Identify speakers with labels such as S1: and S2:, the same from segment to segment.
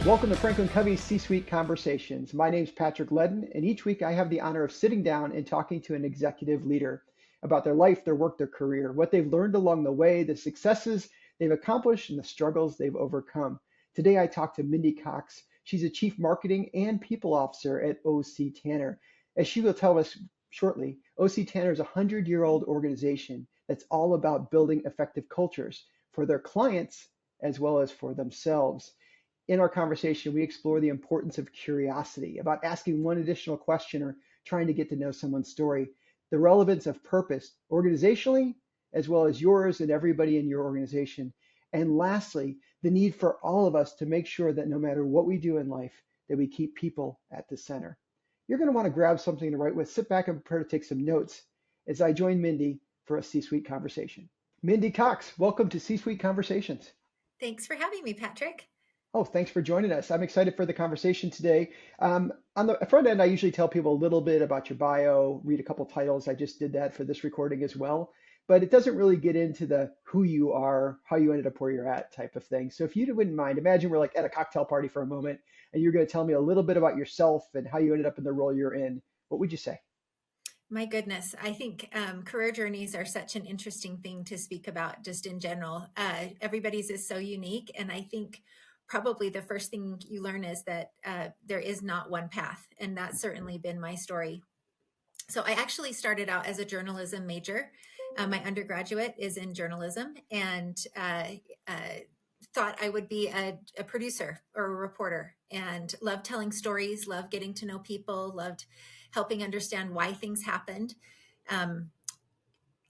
S1: Welcome to Franklin Covey's C-Suite Conversations. My name's Patrick Ledden, and each week I have the honor of sitting down and talking to an executive leader about their life, their work, their career, what they've learned along the way, the successes they've accomplished, and the struggles they've overcome. Today I talked to Mindi Cox. She's a Chief Marketing and People Officer at OC Tanner. As she will tell us shortly, OC Tanner is a 100-year-old organization that's all about building effective cultures for their clients as well as for themselves. In our conversation, we explore the importance of curiosity, about asking one additional question or trying to get to know someone's story, the relevance of purpose organizationally, as well as yours and everybody in your organization. And lastly, the need for all of us to make sure that no matter what we do in life, that we keep people at the center. You're going to want to grab something to write with, sit back and prepare to take some notes as I join Mindi for a C-Suite conversation. Mindi Cox, welcome to C-Suite Conversations.
S2: Thanks for having me, Patrick.
S1: Oh, thanks for joining us. I'm excited for the conversation today. On the front end, I usually tell people a little bit about your bio, read a couple titles. I just did that for this recording as well, but it doesn't really get into the who you are, how you ended up where you're at type of thing. So if you wouldn't mind, imagine we're like at a cocktail party for a moment and you're going to tell me a little bit about yourself and how you ended up in the role you're in. What would you say?
S2: My goodness, I think career journeys are such an interesting thing to speak about just in general. Everybody's is so unique. And I think probably the first thing you learn is that there is not one path. And that's certainly been my story. So I actually started out as a journalism major. My undergraduate is in journalism and thought I would be a producer or a reporter and loved telling stories, loved getting to know people, loved helping understand why things happened. Um,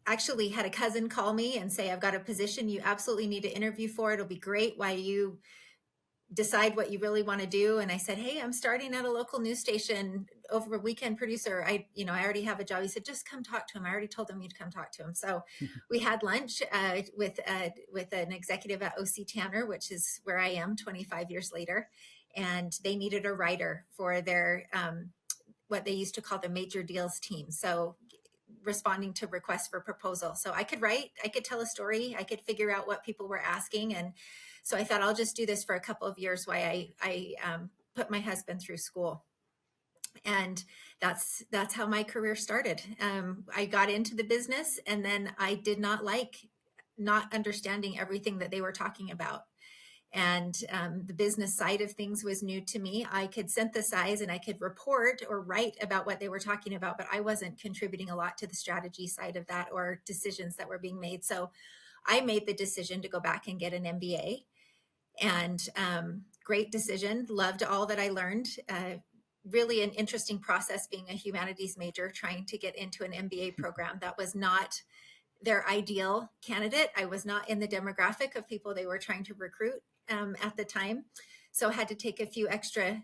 S2: Actually had a cousin call me and say, I've got a position you absolutely need to interview for. It'll be great. Why you decide what you really want to do. And I said, hey, I'm starting at a local news station over a weekend producer. I already have a job. He said, just come talk to him. I already told him you'd come talk to him. So we had lunch with an executive at OC Tanner, which is where I am 25 years later. And they needed a writer for their, what they used to call the major deals team. So responding to requests for proposal. So I could write, I could tell a story, I could figure out what people were asking. And so I thought I'll just do this for a couple of years while I put my husband through school. And that's how my career started. I got into the business and then I did not like not understanding everything that they were talking about. And the business side of things was new to me. I could synthesize and I could report or write about what they were talking about, but I wasn't contributing a lot to the strategy side of that or decisions that were being made. So I made the decision to go back and get an MBA. And great decision. Loved all that I learned. Really an interesting process being a humanities major, trying to get into an MBA program that was not their ideal candidate. I was not in the demographic of people they were trying to recruit at the time. So I had to take a few extra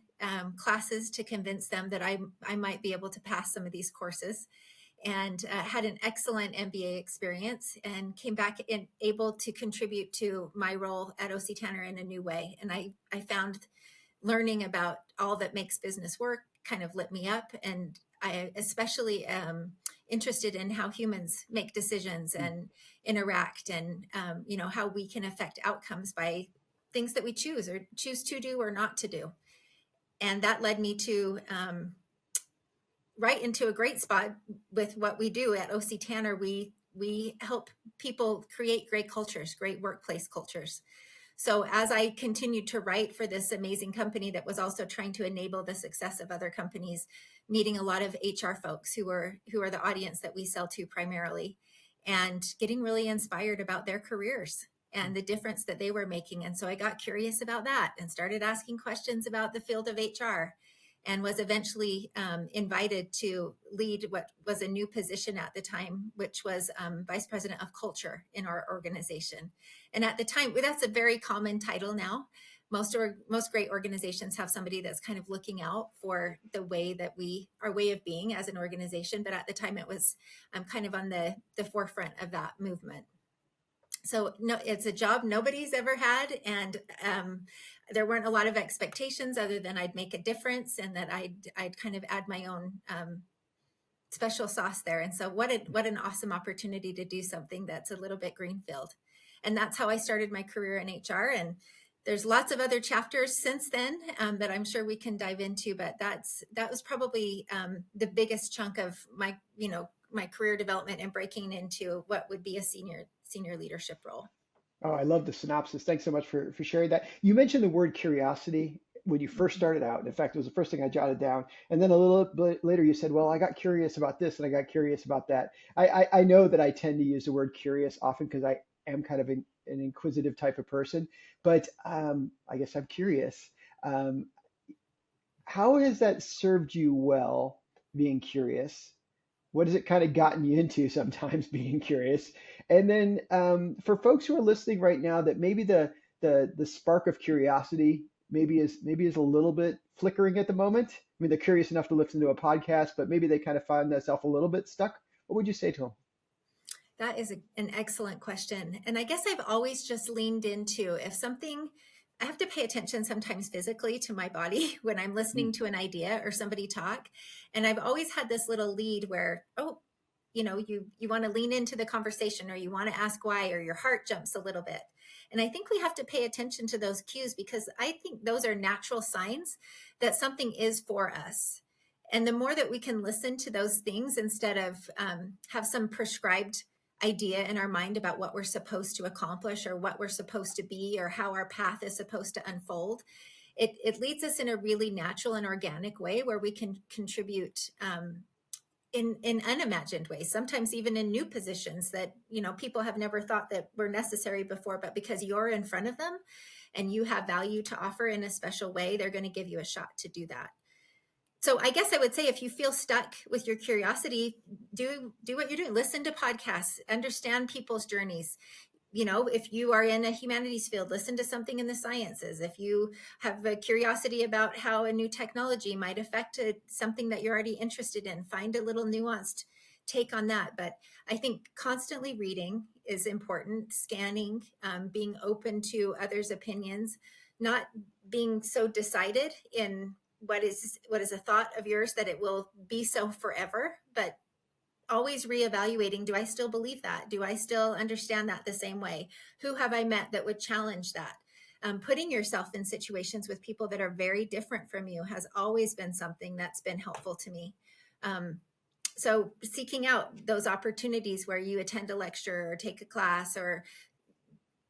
S2: classes to convince them that I might be able to pass some of these courses, and had an excellent MBA experience and came back and able to contribute to my role at OC Tanner in a new way. And I found learning about all that makes business work kind of lit me up. And I especially interested in how humans make decisions and interact and, how we can affect outcomes by things that we choose to do or not to do. And that led me to right into a great spot with what we do at OC Tanner. We help people create great cultures, great workplace cultures. So as I continued to write for this amazing company that was also trying to enable the success of other companies, meeting a lot of HR folks who are the audience that we sell to primarily, and getting really inspired about their careers and the difference that they were making. And so I got curious about that and started asking questions about the field of HR, and was eventually invited to lead what was a new position at the time, which was Vice President of Culture in our organization. And at the time, that's a very common title now. Most great organizations have somebody that's kind of looking out for the way that our way of being as an organization. But at the time, it was kind of on the forefront of that movement. So no, it's a job nobody's ever had, and there weren't a lot of expectations other than I'd make a difference and that I'd kind of add my own special sauce there. And so what an awesome opportunity to do something that's a little bit greenfield. And that's how I started my career in HR. And There's lots of other chapters since then that I'm sure we can dive into, but that was probably the biggest chunk of my career development and breaking into what would be a senior leadership role.
S1: Oh, I love the synopsis. Thanks so much for sharing that. You mentioned the word curiosity when you first started out. In fact, it was the first thing I jotted down. And then a little bit later, you said, "Well, I got curious about this and I got curious about that." I know that I tend to use the word curious often because I am kind of an inquisitive type of person. But I guess I'm curious. Um, how has that served you well, being curious? What has it kind of gotten you into sometimes being curious? And then for folks who are listening right now, that maybe the spark of curiosity maybe is a little bit flickering at the moment. I mean, they're curious enough to listen to a podcast, but maybe they kind of find themselves a little bit stuck. What would you say to them?
S2: That is an excellent question. And I guess I've always just leaned into if something, I have to pay attention sometimes physically to my body when I'm
S1: Mm.
S2: listening to an idea or somebody talk. And I've always had this little lead where, oh, you want to lean into the conversation or you want to ask why, or your heart jumps a little bit. And I think we have to pay attention to those cues because I think those are natural signs that something is for us. And the more that we can listen to those things instead of have some prescribed idea in our mind about what we're supposed to accomplish or what we're supposed to be or how our path is supposed to unfold, it leads us in a really natural and organic way where we can contribute in unimagined ways, sometimes even in new positions that people have never thought that were necessary before, but because you're in front of them and you have value to offer in a special way, they're going to give you a shot to do that. So I guess I would say if you feel stuck with your curiosity, do what you're doing. Listen to podcasts, understand people's journeys. If you are in a humanities field, listen to something in the sciences. If you have a curiosity about how a new technology might affect something that you're already interested in, find a little nuanced take on that. But I think constantly reading is important, scanning, being open to others' opinions, not being so decided in what is a thought of yours that it will be so forever, but always reevaluating, do I still believe that? Do I still understand that the same way? Who have I met that would challenge that? Putting yourself in situations with people that are very different from you has always been something that's been helpful to me. So seeking out those opportunities where you attend a lecture or take a class or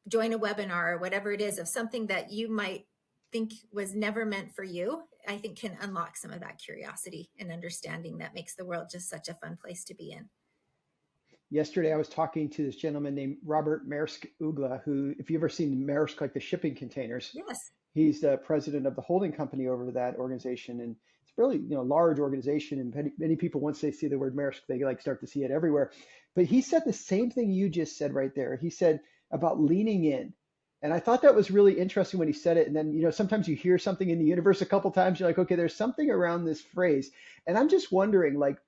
S2: join a webinar or whatever it is of something that you might think was never meant for you, I think can unlock some of that curiosity and understanding that makes the world just such a fun place to be in.
S1: Yesterday, I was talking to this gentleman named Robert Maersk Ugla, who, if you've ever seen Maersk, like the shipping containers,
S2: Yes.
S1: he's the president of the holding company over that organization. And it's a really, large organization. And many people, once they see the word Maersk, they like start to see it everywhere. But he said the same thing you just said right there. He said about leaning in. And I thought that was really interesting when he said it. And then, sometimes you hear something in the universe a couple times, you're like, okay, there's something around this phrase. And I'm just wondering, like,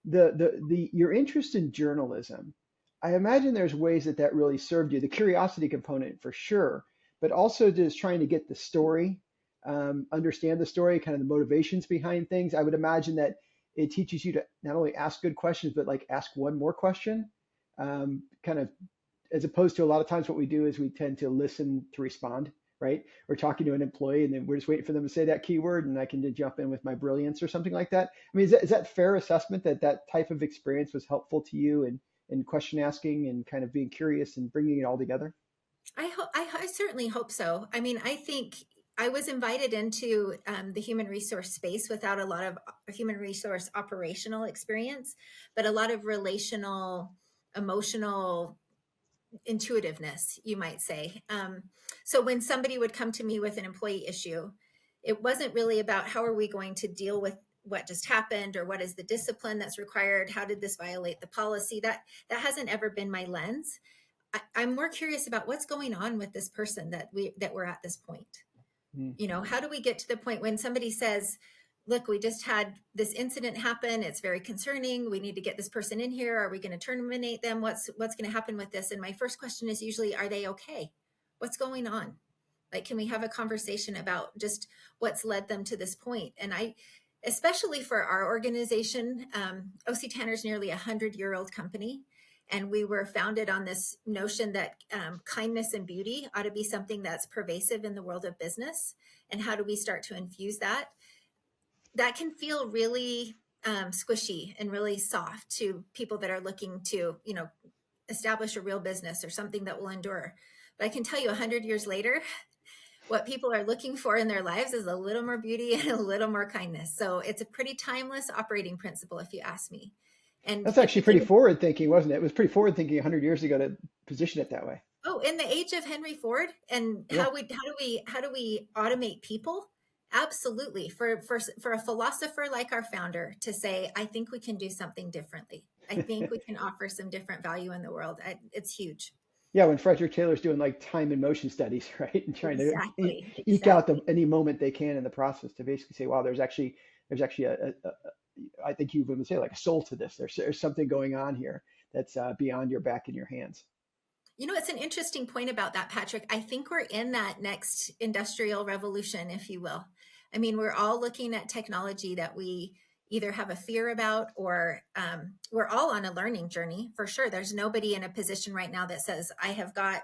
S1: the your interest in journalism, I imagine there's ways that really served you. The curiosity component for sure, but also just trying to get the story, understand the story, kind of the motivations behind things. I would imagine that it teaches you to not only ask good questions, but like ask one more question, kind of as opposed to a lot of times what we do is we tend to listen to respond, right? We're talking to an employee and then we're just waiting for them to say that keyword and I can just jump in with my brilliance or something like that. I mean, is that fair assessment that type of experience was helpful to you in question asking and kind of being curious and bringing it all together?
S2: I certainly hope so. I mean, I think I was invited into the human resource space without a lot of human resource operational experience, but a lot of relational, emotional intuitiveness, you might say. So when somebody would come to me with an employee issue, it wasn't really about how are we going to deal with what just happened or what is the discipline that's required, how did this violate the policy. That hasn't ever been my lens. I'm more curious about what's going on with this person that we're at this point.
S1: Mm.
S2: How do we get to the point when somebody says, look, we just had this incident happen, it's very concerning, we need to get this person in here, are we going to terminate them, what's going to happen with this? And my first question is usually, are they okay? What's going on? Like, can we have a conversation about just what's led them to this point? And especially for our organization, OC Tanner is nearly 100-year-old company. And we were founded on this notion that kindness and beauty ought to be something that's pervasive in the world of business. And how do we start to infuse that? That can feel really squishy and really soft to people that are looking to, establish a real business or something that will endure. But I can tell you 100 years later, what people are looking for in their lives is a little more beauty and a little more kindness. So it's a pretty timeless operating principle, if you ask me. And
S1: That's
S2: if
S1: actually
S2: we
S1: pretty
S2: can,
S1: forward thinking, wasn't it? It was pretty forward thinking 100 years ago to position it that way.
S2: oh, in the age of Henry Ford, and
S1: Yeah.
S2: how do we automate people? Absolutely. For a philosopher like our founder to say, I think we can do something differently. I think we can offer some different value in the world. It's huge.
S1: Yeah, when Frederick Taylor's doing like time and motion studies, right, and trying to
S2: Exactly.
S1: eke out
S2: Exactly.
S1: any moment they can in the process to basically say, wow, there's actually I think you would say like a soul to this. There's something going on here that's beyond your back and your hands.
S2: It's an interesting point about that, Patrick. I think we're in that next industrial revolution, if you will. I mean, we're all looking at technology that we either have a fear about, or we're all on a learning journey for sure. There's nobody in a position right now that says, I have got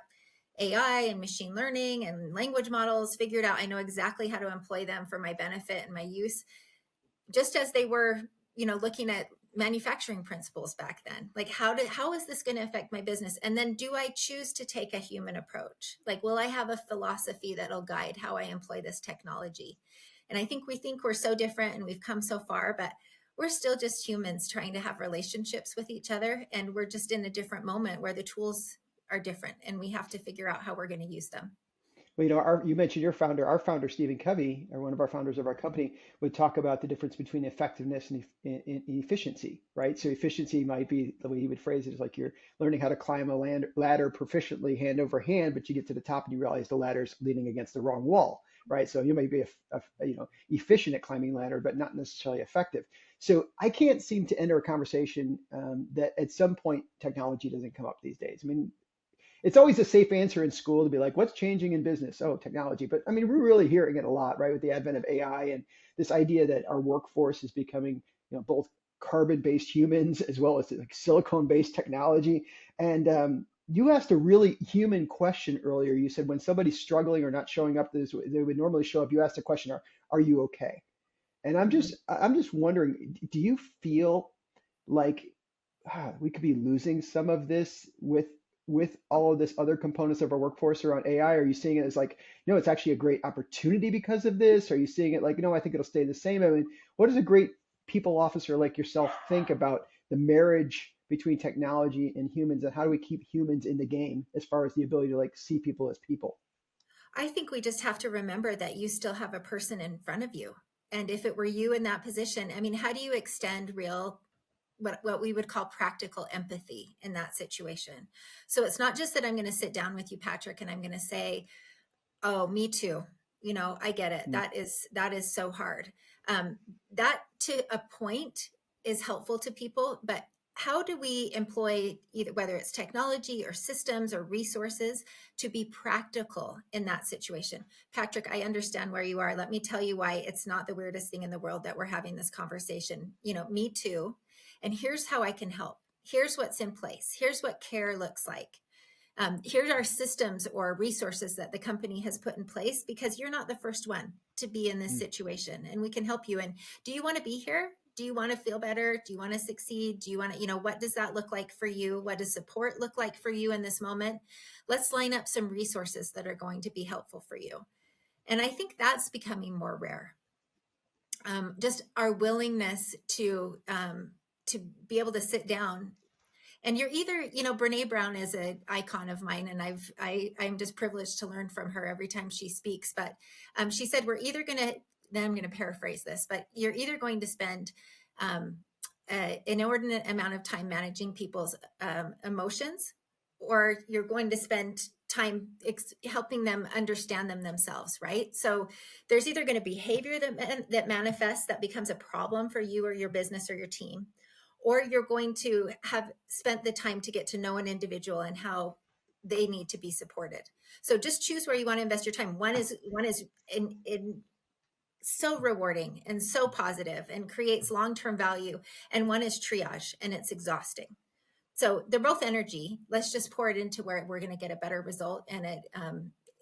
S2: AI and machine learning and language models figured out. I know exactly how to employ them for my benefit and my use, just as they were, looking at manufacturing principles back then. Like, how is this going to affect my business? And then, do I choose to take a human approach? Like, will I have a philosophy that'll guide how I employ this technology? And I think we're so different and we've come so far, but we're still just humans trying to have relationships with each other, and we're just in a different moment where the tools are different and we have to figure out how we're going to use them.
S1: Well, you mentioned your founder. Our founder, Stephen Covey, or one of our founders of our company, would talk about the difference between effectiveness and efficiency, right? So efficiency might be the way he would phrase it is like you're learning how to climb a ladder proficiently hand over hand, but you get to the top and you realize the ladder's leaning against the wrong wall, right? So you might be efficient at climbing ladder, but not necessarily effective. So I can't seem to enter a conversation that at some point technology doesn't come up these days. I mean, it's always a safe answer in school to be like, what's changing in business? Oh, technology. But I mean, we're really hearing it a lot, right? With the advent of AI and this idea that our workforce is becoming, both carbon-based humans as well as like silicone-based technology. And you asked a really human question earlier. You said when somebody's struggling or not showing up, they would normally show up. You asked a question, are you okay? And
S2: Mhm.
S1: I'm just wondering, do you feel like we could be losing some of this with all of this other components of our workforce around AI? Are you seeing it as like, it's actually a great opportunity because of this? Are you seeing it like, I think it'll stay the same? I mean, what does a great people officer like yourself think about the marriage between technology and humans, and how do we keep humans in the game as far as the ability to like see people as people?
S2: I think we just have to remember that you still have a person in front of you. And if it were you in that position, I mean, how do you extend real, what we would call practical empathy in that situation? So it's not just that I'm going to sit down with you, Patrick, and I'm going to say, oh, me too. I get it.
S1: Mm.
S2: That is so hard. Um, that to a point is helpful to people, but how do we employ either whether it's technology or systems or resources to be practical in that situation? Patrick, I understand where you are. Let me tell you why it's not the weirdest thing in the world that we're having this conversation. Me too. And here's how I can help. Here's what's in place. Here's what care looks like. Here are systems or resources that the company has put in place, because you're not the first one to be in this
S1: Mm.
S2: situation, and we can help you. And do you want to be here? Do you want to feel better? Do you want to succeed? Do you want to, what does that look like for you? What does support look like for you in this moment? Let's line up some resources that are going to be helpful for you. And I think that's becoming more rare. Just our willingness to be able to sit down. And you're either, Brene Brown is an icon of mine, and I'm just privileged to learn from her every time she speaks. But she said, we're either going to, then I'm going to paraphrase this, but you're either going to spend um, an inordinate amount of time managing people's emotions, or you're going to spend time helping them understand them themselves, right? So there's either going to be behavior that manifests that becomes a problem for you or your business or your team, or you're going to have spent the time to get to know an individual and how they need to be supported. So just choose where you want to invest your time. One is in so rewarding and so positive and creates long-term value, and one is triage and it's exhausting. So they're both energy. Let's just pour it into where we're going to get a better result, and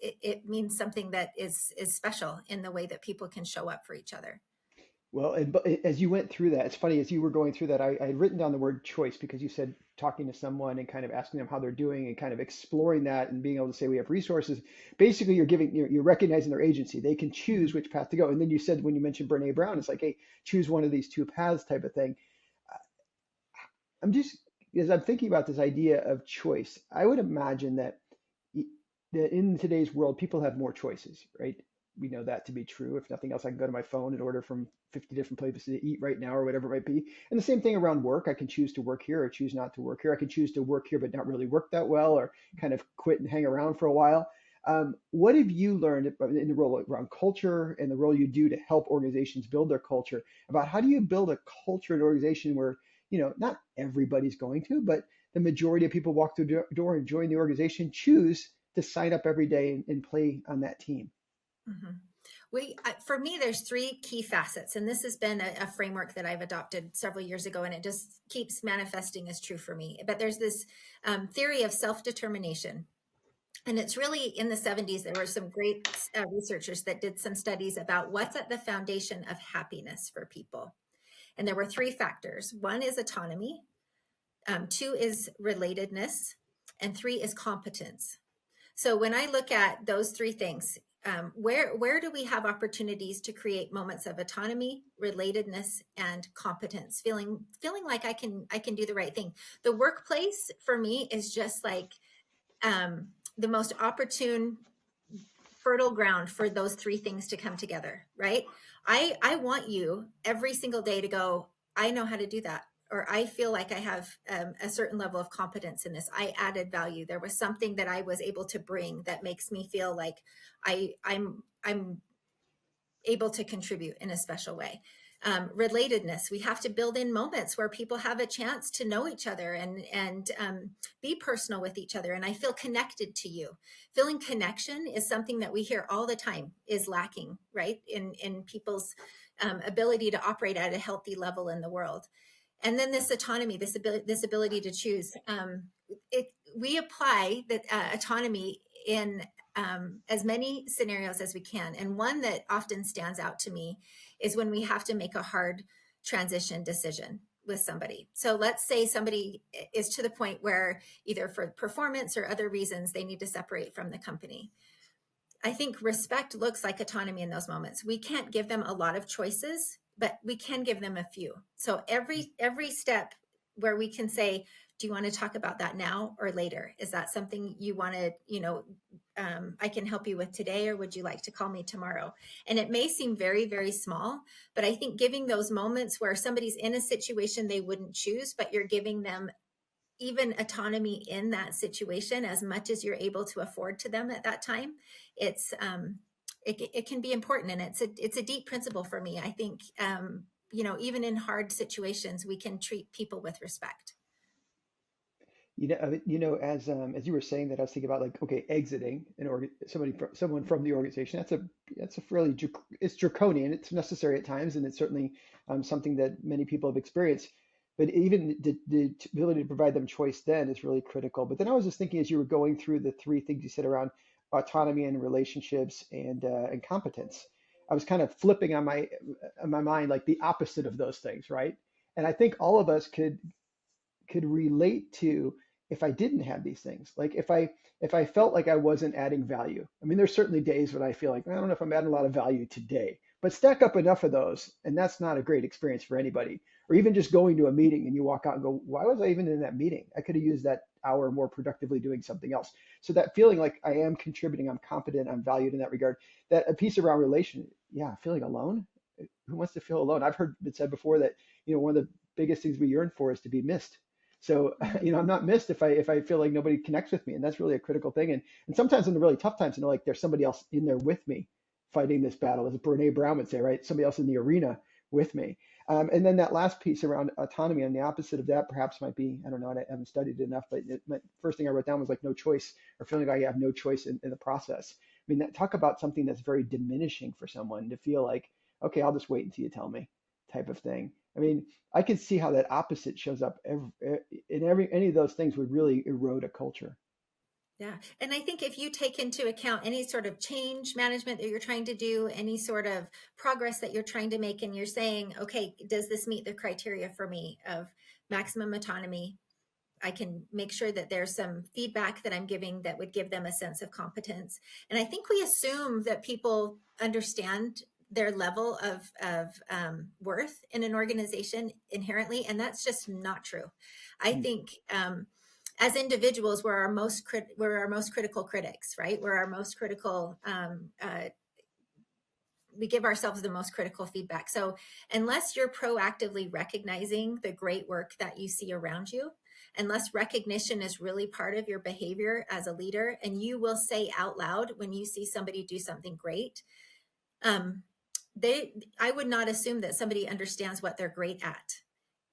S2: it means something that is special in the way that people can show up for each other.
S1: Well, and but as you went through that, it's funny as you were going through that, I had written down the word choice because you said talking to someone and kind of asking them how they're doing and kind of exploring that and being able to say we have resources. Basically, you're recognizing their agency. They can choose
S2: Mhm.
S1: which path to go. And then you said when you mentioned Brene Brown, it's like, hey, choose one of these two paths type of thing. I'm just as I'm thinking about this idea of choice, I would imagine that that in today's world, people have more choices, right? We know that to be true. If nothing else, I can go to my phone and order from 50 different places to eat right now or whatever it might be. And the same thing around work. I can choose to work here or choose not to work here. I can choose to work here but not really work that well or kind of quit and hang around for a while. What have you learned in the role around culture and the role you do to help organizations build their culture about how do you build a culture and organization where, not everybody's going to, but the majority of people walk through the door and join the organization, choose to sign up every day and play on that team.
S2: Mhm. For me, there's three key facets, and this has been a framework that I've adopted several years ago, and it just keeps manifesting as true for me. But there's this theory of self-determination, and it's really in the 70s. There were some great researchers that did some studies about what's at the foundation of happiness for people, and there were three factors. One is autonomy, two is relatedness, and three is competence. So when I look at those three things, where do we have opportunities to create moments of autonomy, relatedness, and competence? Feeling like I can do the right thing. The workplace for me is just like the most opportune fertile ground for those three things to come together, right? I want you every single day to go, I know how to do that, or I feel like I have a certain level of competence in this. I added value. There was something that I was able to bring that makes me feel like I'm able to contribute in a special way. Relatedness, we have to build in moments where people have a chance to know each other and be personal with each other, and I feel connected to you. Feeling connection is something that we hear all the time is lacking, right, in people's ability to operate at a healthy level in the world. And then this autonomy, this ability to choose. We apply that autonomy in as many scenarios as we can. And one that often stands out to me is when we have to make a hard transition decision with somebody. So let's say somebody is to the point where either for performance or other reasons, they need to separate from the company. I think respect looks like autonomy in those moments. We can't give them a lot of choices, but we can give them a few. So every step where we can say, do you want to talk about that now or later? Is that something you want to, I can help you with today, or would you like to call me tomorrow? And it may seem very, very small, but I think giving those moments where somebody's in a situation they wouldn't choose, but you're giving them even autonomy in that situation as much as you're able to afford to them at that time, it's it can be important, and it's a deep principle for me. I think even in hard situations we can treat people with respect.
S1: As you were saying that, I was thinking about like, okay, exiting someone from the organization. That's a fairly it's draconian. It's necessary at times, and it's certainly something that many people have experienced. But even the ability to provide them choice then is really critical. But then I was just thinking as you were going through the three things you said around autonomy and relationships and competence, I was kind of flipping on my mind like the opposite of those things, right? And I think all of us could relate to if I didn't have these things. Like if I felt like I wasn't adding value. I mean, there's certainly days when I feel like I don't know if I'm adding a lot of value today, but stack up enough of those, and that's not a great experience for anybody. Or even just going to a meeting and you walk out and go, why was I even in that meeting? I could have used that hour more productively doing something else. So that feeling like I am contributing, I'm competent, I'm valued in that regard. That a piece around relation, yeah, feeling alone. Who wants to feel alone? I've heard it said before that one of the biggest things we yearn for is to be missed. So, I'm not missed if I feel like nobody connects with me, and that's really a critical thing. And sometimes in the really tough times, like there's somebody else in there with me fighting this battle, as Brene Brown would say, right? Somebody else in the arena with me. And then that last piece around autonomy, and the opposite of that perhaps might be, I don't know, I haven't studied it enough, but first thing I wrote down was like no choice, or feeling like I have no choice in the process. I mean, talk about something that's very diminishing for someone to feel like, okay, I'll just wait until you tell me type of thing. I mean, I can see how that opposite shows up in every any of those things would really erode a culture.
S2: Yeah. And I think if you take into account any sort of change management that you're trying to do, any sort of progress that you're trying to make, and you're saying, okay, does this meet the criteria for me of maximum autonomy? I can make sure that there's some feedback that I'm giving that would give them a sense of competence. And I think we assume that people understand their level of worth in an organization inherently, and that's just not true. I
S1: Mm.
S2: think as individuals, we're our most critical critics, right? We're our most critical we give ourselves the most critical feedback. So unless you're proactively recognizing the great work that you see around you, unless recognition is really part of your behavior as a leader, and you will say out loud when you see somebody do something great, um, I would not assume that somebody understands what they're great at.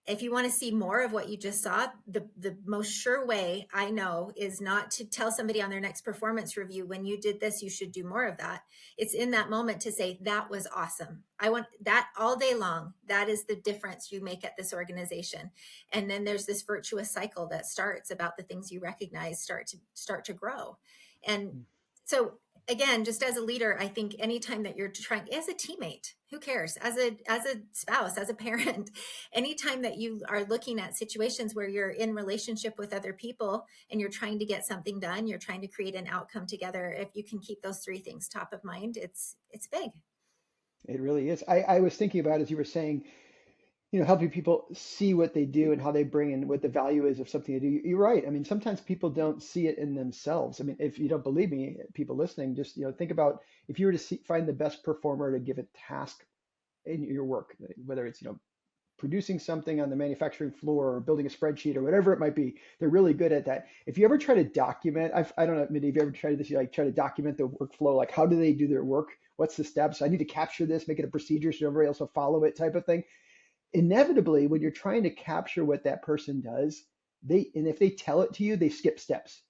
S2: If you want to see more of what you just saw, the most sure way I know is not to tell somebody on their next performance review, when you did this, you should do more of that. It's in that moment to say, that was awesome. I want that all day long. That is the difference you make at this organization. And then there's this virtuous cycle that starts about the things you recognize start to grow. And
S1: Mm.
S2: so again, just as a leader, I think anytime that you're trying, as a teammate, who cares, as a spouse, as a parent, anytime that you are looking at situations where you're in relationship with other people and you're trying to get something done, you're trying to create an outcome together, if you can keep those three things top of mind, it's big.
S1: It really is. I was thinking about, as you were saying, helping people see what they do and how they bring in what the value is of something they do. You're right. I mean, sometimes people don't see it in themselves. I mean, if you don't believe me, people listening, just think about if you were to find the best performer to give a task in your work, whether it's producing something on the manufacturing floor or building a spreadsheet or whatever it might be. They're really good at that. If you ever try to document, I don't know, Mindy, if you ever tried this, you like try to document the workflow, like how do they do their work? What's the steps? I need to capture this, make it a procedure so everybody else will follow it, type of thing. Inevitably, when you're trying to capture what that person does, and if they tell it to you, they skip steps.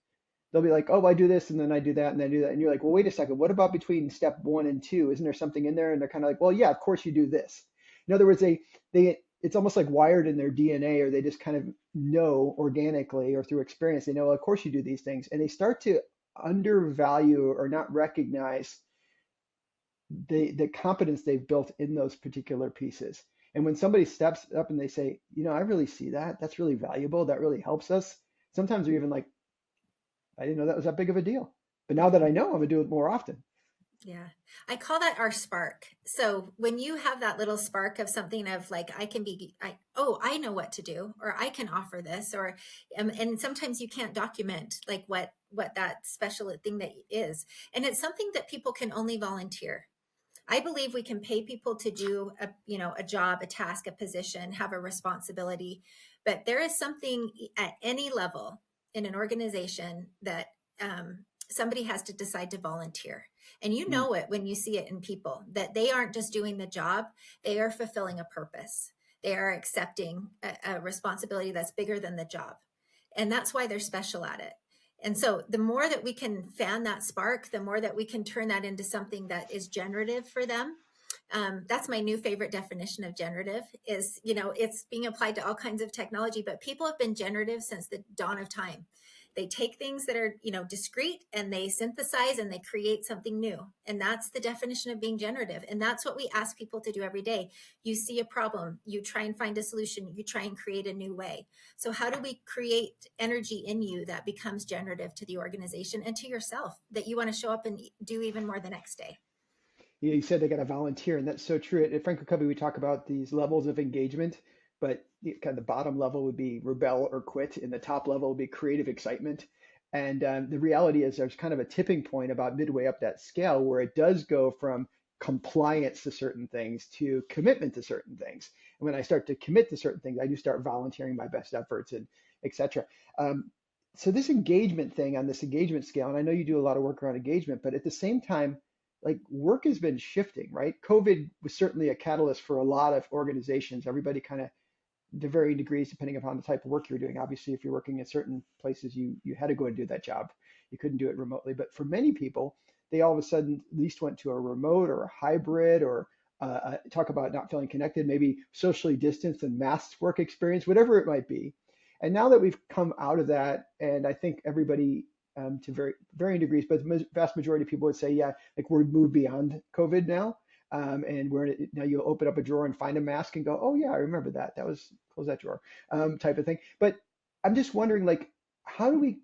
S1: They'll be like, oh, I do this and then I do that and then I do that. And you're like, well, wait a second. What about between step 1 and 2? Isn't there something in there? And they're kind of like, well, yeah, of course you do this. In other words, it's almost like wired in their DNA, or they just kind of know organically or through experience. They know, well, of course you do these things. And they start to undervalue or not recognize the competence they've built in those particular pieces. And when somebody steps up and they say, I really see that. That's really valuable. That really helps us. Sometimes they're even like, I didn't know that was that big of a deal. But now that
S2: Mm-hmm.
S1: I know, I'm gonna do it more often.
S2: Yeah. I call that our spark. So when you have that little spark of something of like, I know what to do, or I can offer this, or, and sometimes you can't document like what that special thing that is. And it's something that people can only volunteer. I believe we can pay people to do a job, a task, a position, have a responsibility, but there is something at any level in an organization that somebody has to decide to volunteer. And you
S1: Mm.
S2: know it when you see it in people, that they aren't just doing the job, they are fulfilling a purpose. They are accepting a responsibility that's bigger than the job. And that's why they're special at it. And so the more that we can fan that spark, the more that we can turn that into something that is generative for them. That's my new favorite definition of generative is, it's being applied to all kinds of technology, but people have been generative since the dawn of time. They take things that are, discrete, and they synthesize and they create something new. And that's the definition of being generative. And that's what we ask people to do every day. You see a problem, you try and find a solution, you try and create a new way. So how do we create energy in you that becomes generative to the organization and to yourself, that you want to show up and do even more the next day?
S1: You said they got to volunteer, and that's so true. At Franco Covey, we talk about these levels of engagement, but kind of the bottom level would be rebel or quit, and the top level would be creative excitement. And the reality is, there's kind of a tipping point about midway up that scale where it does go from compliance to certain things to commitment to certain things. And when I start to commit to certain things, I do start volunteering my best efforts and etc. Um, so this engagement thing on this engagement scale, and I know you do a lot of work around engagement, but at the same time, like work has been shifting, right? COVID was certainly a catalyst for a lot of organizations. Everybody kind of, to varying degrees, depending upon the type of work you're doing. Obviously, if you're working in certain places, you had to go and do that job. You couldn't do it remotely. But for many people, they all of a sudden at least went to a remote or a hybrid or talk about not feeling connected, maybe socially distanced and masked work experience, whatever it might be. And now that we've come out of that, and I think everybody to varying degrees, but the vast majority of people would say, yeah, like we're moved beyond COVID now. And now you open up a drawer and find a mask and go, oh yeah, I remember that. That was close that drawer, type of thing. But I'm just wondering, like, how do we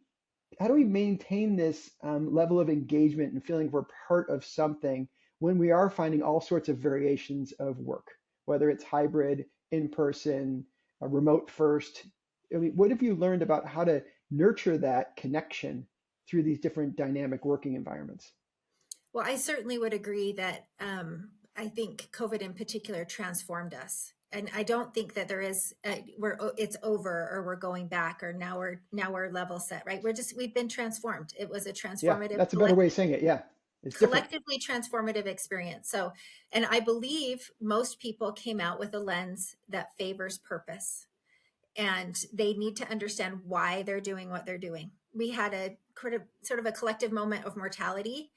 S1: how do we maintain this level of engagement and feeling we're part of something when we are finding all sorts of variations of work, whether it's hybrid, in person, remote first? I mean, what have you learned about how to nurture that connection through these different dynamic working environments?
S2: Well, I certainly would agree that I think COVID in particular transformed us. And I don't think that there is it's over or we're going back or now we're level set, right? We've been transformed. It was a
S1: Yeah,
S2: transformative
S1: that's a better way of saying it. Yeah, it's different.
S2: collectively transformative experience. So, and I believe most people came out with a lens that favors purpose, and they need to understand why they're doing what they're doing. We had a sort of a collective moment of mortality.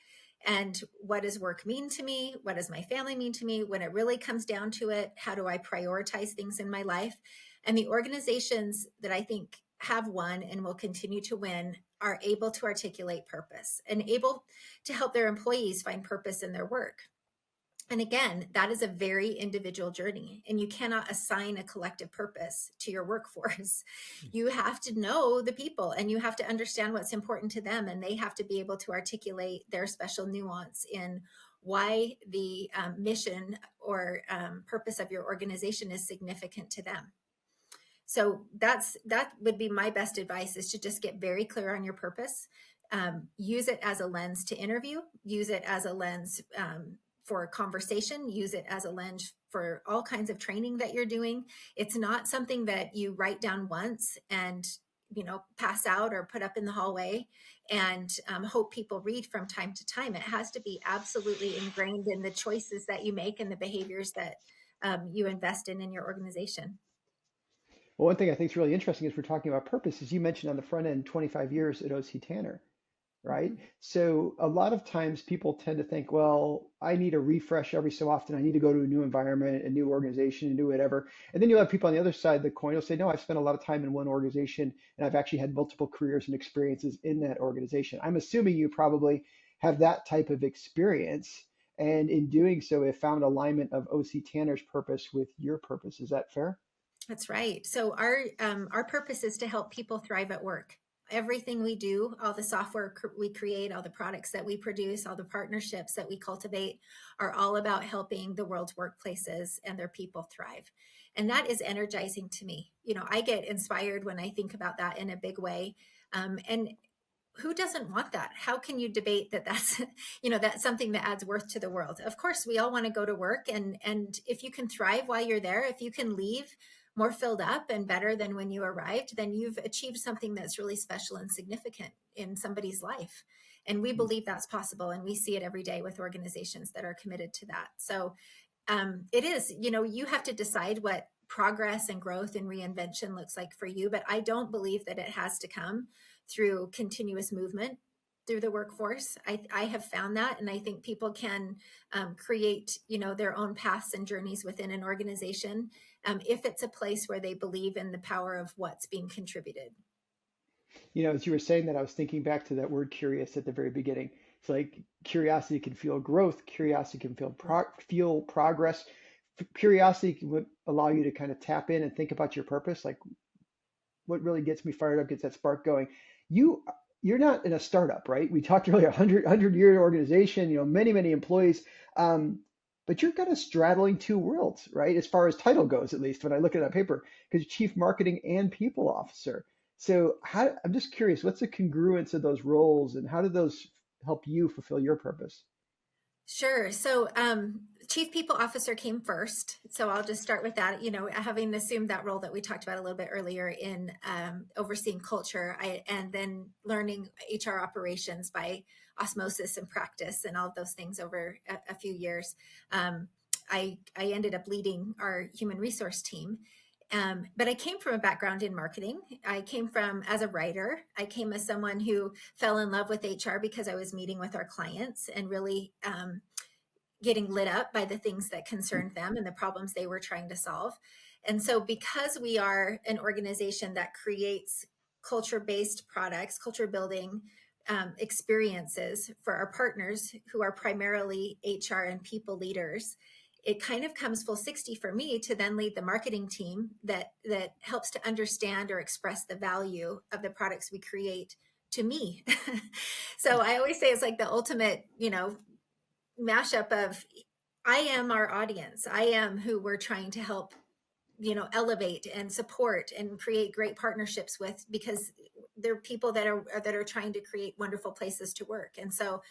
S2: And what does work mean to me? What does my family mean to me? When it really comes down to it, how do I prioritize things in my life? And the organizations that I think have won and will continue to win are able to articulate purpose and able to help their employees find purpose in their work. And again, that is a very individual journey, and you cannot assign a collective purpose to your workforce. You have to know the people and you have to understand what's important to them, and they have to be able to articulate their special nuance in why the mission or purpose of your organization is significant to them. So that would be my best advice, is to just get very clear on your purpose. Use it as a lens to interview, use it as a lens for conversation, use it as a lens for all kinds of training that you're doing. It's not something that you write down once and pass out or put up in the hallway and hope people read from time to time. It has to be absolutely ingrained in the choices that you make and the behaviors that you invest in your organization.
S1: Well, one thing I think is really interesting is we're talking about purpose, as you mentioned on the front end, 25 years at OC Tanner, right?
S2: Mhm.
S1: So a lot of times people tend to think, well, I need a refresh every so often. I need to go to a new environment, a new organization, a new whatever. And then you'll have people on the other side of the coin who'll say, no, I've spent a lot of time in one organization and I've actually had multiple careers and experiences in that organization. I'm assuming you probably have that type of experience. And in doing so, have found alignment of OC Tanner's purpose with your purpose. Is that fair?
S2: That's right. So our purpose is to help people thrive at work. Everything we do, all the software we create, all the products that we produce, all the partnerships that we cultivate are all about helping the world's workplaces and their people thrive. And that is energizing to me. I get inspired when I think about that in a big way. And who doesn't want that? How can you debate that that's that's something that adds worth to the world? Of course we all want to go to work, and if you can thrive while you're there, if you can leave more filled up and better than when you arrived, then you've achieved something that's really special and significant in somebody's life. And we believe that's possible, and we see it every day with organizations that are committed to that. So it is, you have to decide what progress and growth and reinvention looks like for you. But I don't believe that it has to come through continuous movement through the workforce. I have found that, and I think people can create, their own paths and journeys within an organization if it's a place where they believe in the power of what's being contributed.
S1: As you were saying that, I was thinking back to that word curious at the very beginning. It's like curiosity can feel growth, curiosity can feel progress. Curiosity can allow you to kind of tap in and think about your purpose, like what really gets me fired up, gets that spark going. You you're not in a startup, right? We talked earlier, 100-year organization, many employees. But you're kind of straddling two worlds, right? As far as title goes, at least when I look at that paper, because chief marketing and people officer. So I'm just curious, what's the congruence of those roles and how do those help you fulfill your purpose?
S2: Sure. So, chief people officer came first. So I'll just start with that. Having assumed that role that we talked about a little bit earlier in overseeing culture, and then learning HR operations by osmosis and practice and all of those things over a few years. I ended up leading our human resource team. But I came from a background in marketing. I came from as a writer. I came as someone who fell in love with HR because I was meeting with our clients and really, getting lit up by the things that concerned them and the problems they were trying to solve. And so, because we are an organization that creates culture-based products, culture building experiences for our partners who are primarily HR and people leaders, it kind of comes full 60 for me to then lead the marketing team that helps to understand or express the value of the products we create to me. So I always say it's like the ultimate, mashup of, I am our audience. I am who we're trying to help, elevate and support and create great partnerships with, because they're people that are trying to create wonderful places to work. And so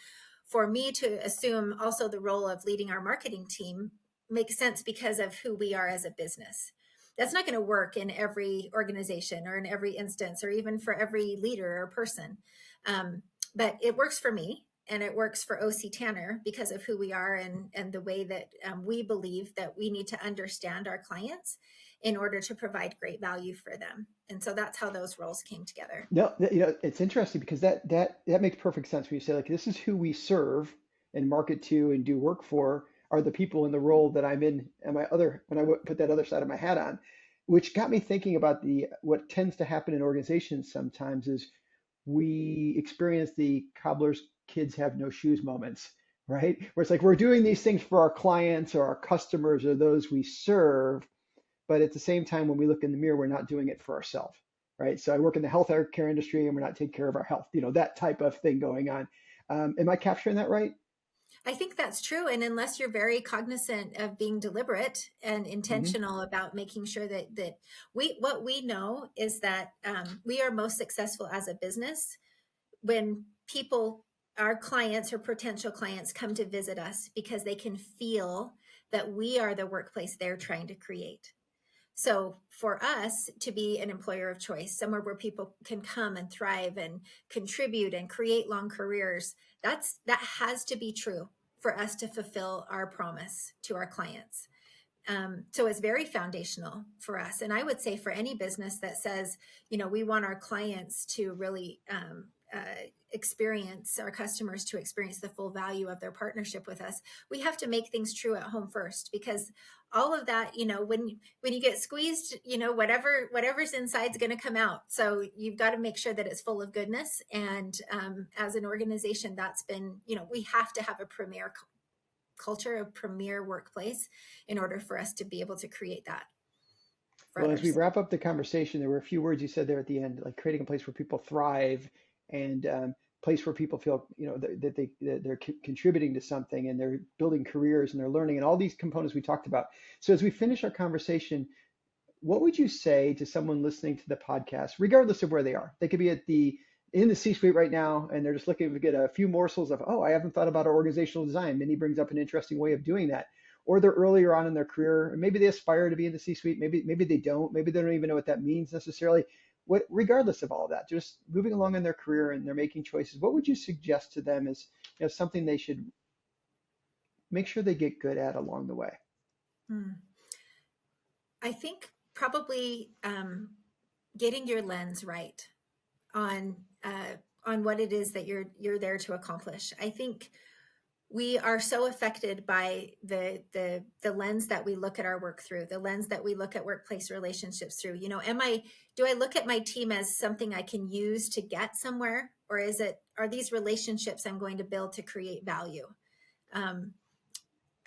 S2: for me to assume also the role of leading our marketing team makes sense because of who we are as a business. That's not going to work in every organization or in every instance or even for every leader or person. But it works for me, and it works for OC Tanner because of who we are and the way that we believe that we need to understand our clients in order to provide great value for them. And so that's how those roles came together.
S1: No, it's interesting because that makes perfect sense when you say like this is who we serve and market to and do work for are the people in the role that I'm in and when I put that other side of my hat on, which got me thinking about the what tends to happen in organizations sometimes is we experience the cobbler's kids have no shoes moments, right? Where it's like we're doing these things for our clients or our customers or those we serve, but at the same time, when we look in the mirror, we're not doing it for ourselves, right? So I work in the health care industry and we're not taking care of our health, that type of thing going on. Am I capturing that right?
S2: I think that's true. And unless you're very cognizant of being deliberate and
S1: Hmm.
S2: intentional about making sure that what we know is that we are most successful as a business when people, our clients or potential clients, come to visit us because they can feel that we are the workplace they're trying to create. So for us to be an employer of choice, somewhere where people can come and thrive and contribute and create long careers, that has to be true for us to fulfill our promise to our clients. So it's very foundational for us. And I would say for any business that says, we want our clients to really experience, our customers to experience the full value of their partnership with us, we have to make things true at home first, because all of that, when you get squeezed, whatever's inside is going to come out. So you've got to make sure that it's full of goodness. And as an organization, that's been, we have to have a premier culture, a premier workplace, in order for us to be able to create that for
S1: Well, as we
S2: others.
S1: wrap up the conversation, there were a few words you said there at the end, like creating a place where people thrive and place where people feel, that they're contributing to something and they're building careers and they're learning and all these components we talked about. So as we finish our conversation, what would you say to someone listening to the podcast, regardless of where they are? They could be in the C-suite right now, and they're just looking to get a few morsels of, oh, I haven't thought about organizational design. Minnie brings up an interesting way of doing that. Or they're earlier on in their career, and maybe they aspire to be in the C-suite. Maybe they don't. Maybe they don't even know what that means necessarily. Regardless of all of that, just moving along in their career and they're making choices. What would you suggest to them as something they should make sure they get good at along the way?
S2: Hmm. I think probably getting your lens right on on what it is that you're there to accomplish. I think we are so affected by the lens that we look at our work through, the lens that we look at workplace relationships through. Do I look at my team as something I can use to get somewhere, or are these relationships I'm going to build to create value? um,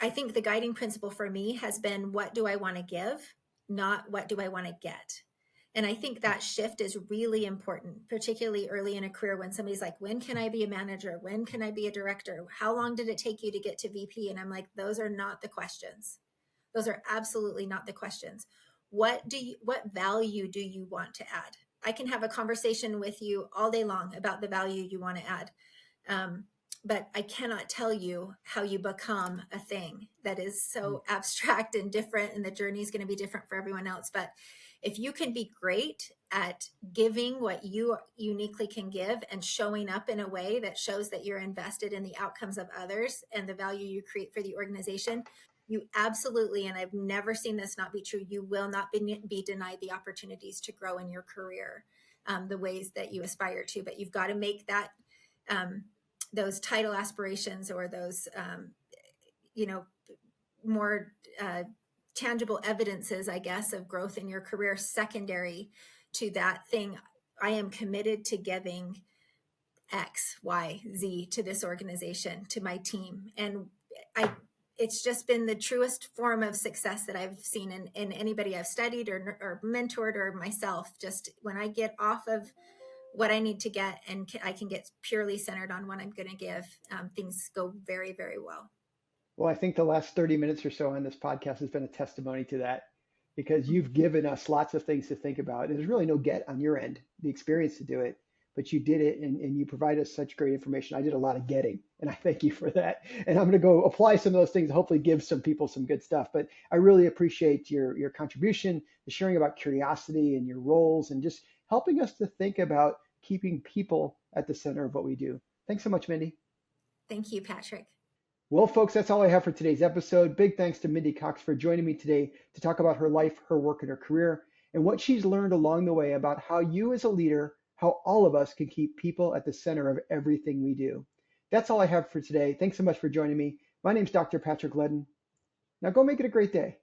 S2: I think the guiding principle for me has been, what do I want to give, not what do I want to get. And I think that shift is really important, particularly early in a career, when somebody's like, when can I be a manager? When can I be a director? How long did it take you to get to VP? And I'm like, those are not the questions. Those are absolutely not the questions. What value do you want to add? I can have a conversation with you all day long about the value you want to add. Um, but I cannot tell you how you become a thing that is so abstract and different, and the journey is going to be different for everyone else. But if you can be great at giving what you uniquely can give and showing up in a way that shows that you're invested in the outcomes of others and the value you create for the organization, you absolutely, and I've never seen this not be true, you will not be denied the opportunities to grow in your career the ways that you aspire to. But you've got to make that those title aspirations or those more tangible evidences, I guess, of growth in your career secondary to that thing. I am committed to giving X, Y, Z to this organization, to my team. And I, it's just been the truest form of success that I've seen in anybody I've studied or mentored or myself. Just when I get off of what I need to get and I can get purely centered on what I'm going to give, things go very, very well.
S1: Well, I think the last 30 minutes or so on this podcast has been a testimony to that because you've given us lots of things to think about. And there's really no get on your end, the experience to do it, but you did it and you provide us such great information. I did a lot of getting, and I thank you for that. And I'm going to go apply some of those things, hopefully give some people some good stuff. But I really appreciate your contribution, the sharing about curiosity and your roles, and just helping us to think about keeping people at the center of what we do. Thanks so much, Mindi.
S2: Thank you, Patrick.
S1: Well, folks, that's all I have for today's episode. Big thanks to Mindi Cox for joining me today to talk about her life, her work, and her career, and what she's learned along the way about how you as a leader, how all of us can keep people at the center of everything we do. That's all I have for today. Thanks so much for joining me. My name's Dr. Patrick Ledden. Now go make it a great day.